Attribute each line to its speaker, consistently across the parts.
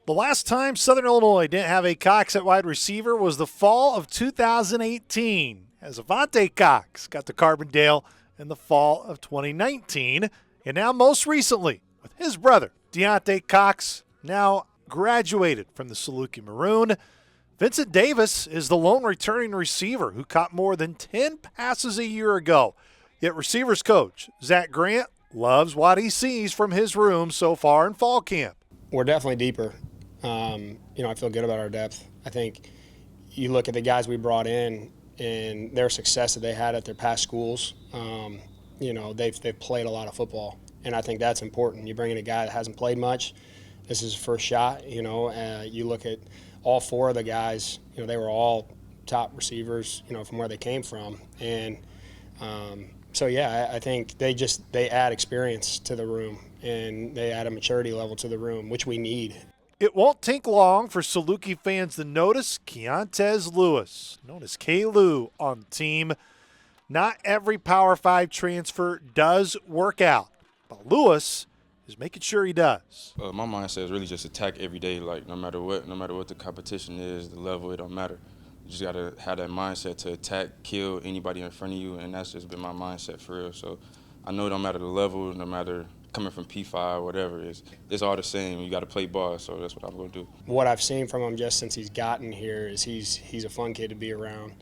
Speaker 1: The last time Southern Illinois didn't have a Cox at wide receiver was the fall of 2018, as Avante Cox got to Carbondale in the fall of 2019, and now most recently with his brother, Deontay Cox, now graduated from the Saluki Maroon. Vincent Davis is the lone returning receiver who caught more than 10 passes a year ago. Yet receivers coach Zach Grant loves what he sees from his room so far in fall camp.
Speaker 2: We're definitely deeper. I feel good about our depth. I think you look at the guys we brought in and their success that they had at their past schools. They've played a lot of football, and I think that's important. You bring in a guy that hasn't played much. This is his first shot. You look at all four of the guys. They were all top receivers. From where they came from, and I think they add experience to the room, and they add a maturity level to the room, which we need.
Speaker 1: It won't take long for Saluki fans to notice Keontez Lewis, known as K-Lou, on the team. Not every Power 5 transfer does work out, but Lewis is making sure he does.
Speaker 3: My mindset is really just attack every day, like no matter what the competition is, the level, it don't matter. You just got to have that mindset to attack, kill anybody in front of you, and that's just been my mindset for real. So I know it don't matter the level, no matter coming from P5 or whatever, it's all the same. You got to play ball, so that's what I'm going to do.
Speaker 2: What I've seen from him just since he's gotten here is he's a fun kid to be around.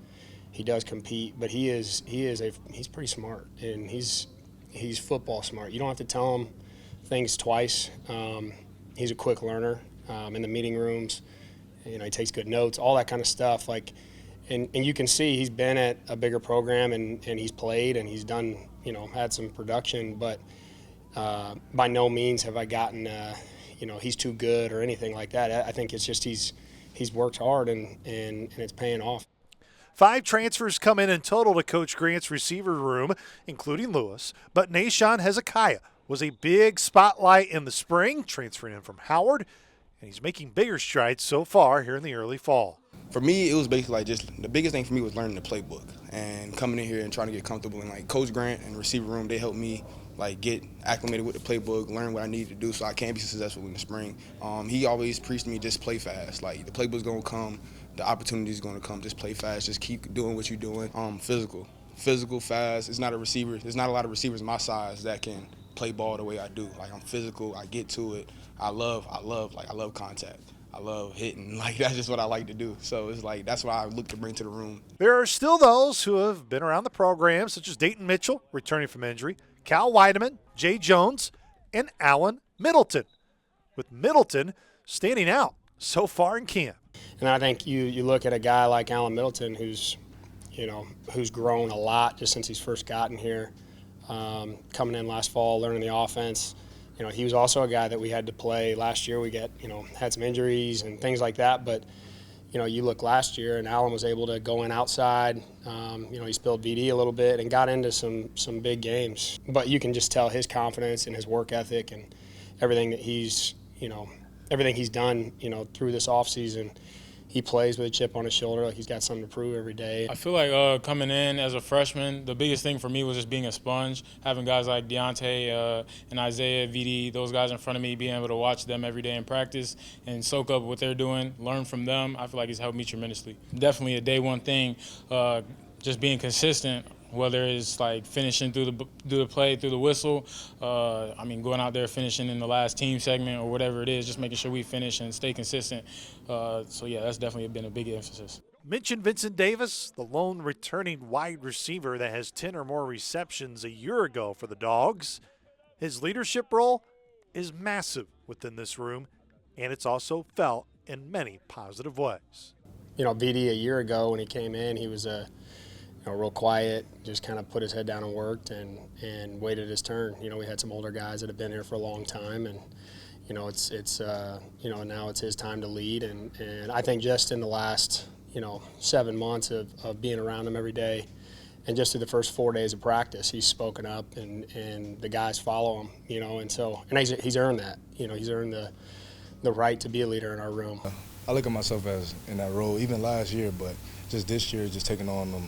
Speaker 2: He does compete, but he's pretty smart, and he's football smart. You don't have to tell him things twice. He's a quick learner in the meeting rooms. He takes good notes, all that kind of stuff. And you can see he's been at a bigger program and he's played and he's done, had some production, but by no means have I gotten, he's too good or anything like that. I think it's just he's worked hard and it's paying off.
Speaker 1: 5 transfers come in total to Coach Grant's receiver room, including Lewis, but Nashawn Hezekiah was a big spotlight in the spring, transferring in from Howard, and he's making bigger strides so far here in the early fall.
Speaker 4: For me, it was basically just the biggest thing for me was learning the playbook and coming in here and trying to get comfortable. And Coach Grant and the receiver room, they helped me get acclimated with the playbook, learn what I needed to do so I can be successful in the spring. He always preached to me, just play fast. The playbook's gonna come, the opportunity's gonna come. Just play fast, just keep doing what you're doing. Physical, fast. There's not a lot of receivers my size that can play ball the way I do. I'm physical, I get to it. I love contact. I love hitting. That's just what I like to do. So it's that's what I look to bring to the room.
Speaker 1: There are still those who have been around the program, such as Dayton Mitchell, returning from injury, Cal Weideman, Jay Jones, and Allen Middleton, with Middleton standing out so far in camp.
Speaker 2: And I think you look at a guy like Allen Middleton who's grown a lot just since he's first gotten here, coming in last fall, learning the offense. He was also a guy that we had to play last year. We had some injuries and things like that, but you look last year and Allen was able to go in outside. He spilled VD a little bit and got into some big games. But you can just tell his confidence and his work ethic and everything that he's done, through this offseason. He plays with a chip on his shoulder, he's got something to prove every day.
Speaker 5: I feel like coming in as a freshman, the biggest thing for me was just being a sponge, having guys like Deontay and Isaiah, VD, those guys in front of me, being able to watch them every day in practice and soak up what they're doing, learn from them. I feel like it's helped me tremendously. Definitely a day one thing, just being consistent, whether it's finishing through the play, through the whistle, going out there finishing in the last team segment or whatever it is, just making sure we finish and stay consistent. That's definitely been a big emphasis.
Speaker 1: Mentioned Vincent Davis, the lone returning wide receiver that has 10 or more receptions a year ago for the Dogs. His leadership role is massive within this room, and it's also felt in many positive ways.
Speaker 2: VD a year ago when he came in, he was real quiet, just kind of put his head down and worked and waited his turn. We had some older guys that have been here for a long time, and now it's his time to lead. And I think just in the last 7 months of being around him every day, and just through the first 4 days of practice, he's spoken up and the guys follow him. And he's earned that. He's earned the right to be a leader in our room.
Speaker 6: I look at myself as in that role, even last year, but just this year, just taking on them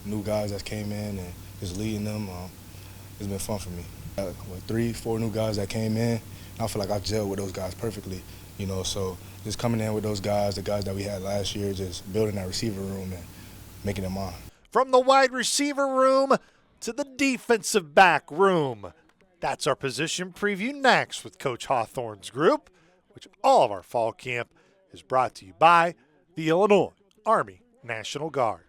Speaker 6: new guys that came in and just leading them, it's been fun for me. 3-4 new guys that came in, I feel like I gelled with those guys perfectly. So just coming in with those guys, the guys that we had last year, just building that receiver room and making it mine.
Speaker 1: From the wide receiver room to the defensive back room. That's our position preview next with Coach Hawthorne's group, which all of our fall camp is brought to you by the Illinois Army National Guard.